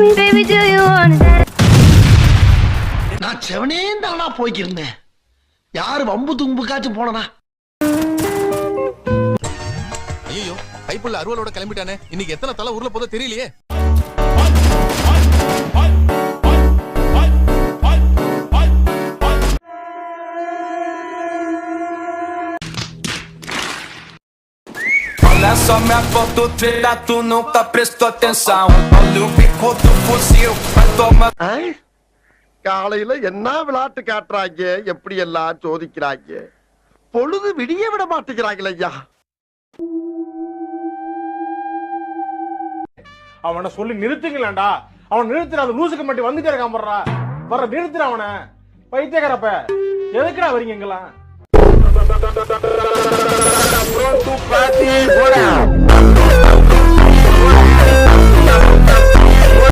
me, baby, do you want it? நான் செவனே தானா போய்க்கிருந்தேன். யாரு வம்பு தும்புக்காச்சும் போனனா? ஐயோ கைப்புள்ள அருவலோட கிளம்பிட்டானே. இன்னைக்கு எத்தனை தலை ஊர்ல போதோ தெரியலையே. Olha só minha foto treta, tu nunca prestou atenção. Olha o bico do fuzil, vai tomar. காலையில என்ன விளையாட்டு காட்டுறாங்க, எப்படி எல்லாம் சோதிக்கிறாங்க. பொழுது விடிய விட மாட்டேங்கிறாங்களே ஐயா. அவனை சொல்லி நிறுத்துங்களேன்டா. அவன் நிறுத்துற அந்த லூசுக்கு மட்டும் வந்துட்டே இருக்கான் போடுறா. வர நிறுத்துற அவனை. பைத்தியக்காரப்ப எதுக்குடா வரீங்க எங்கெல்லாம்? Pronto, party, bora!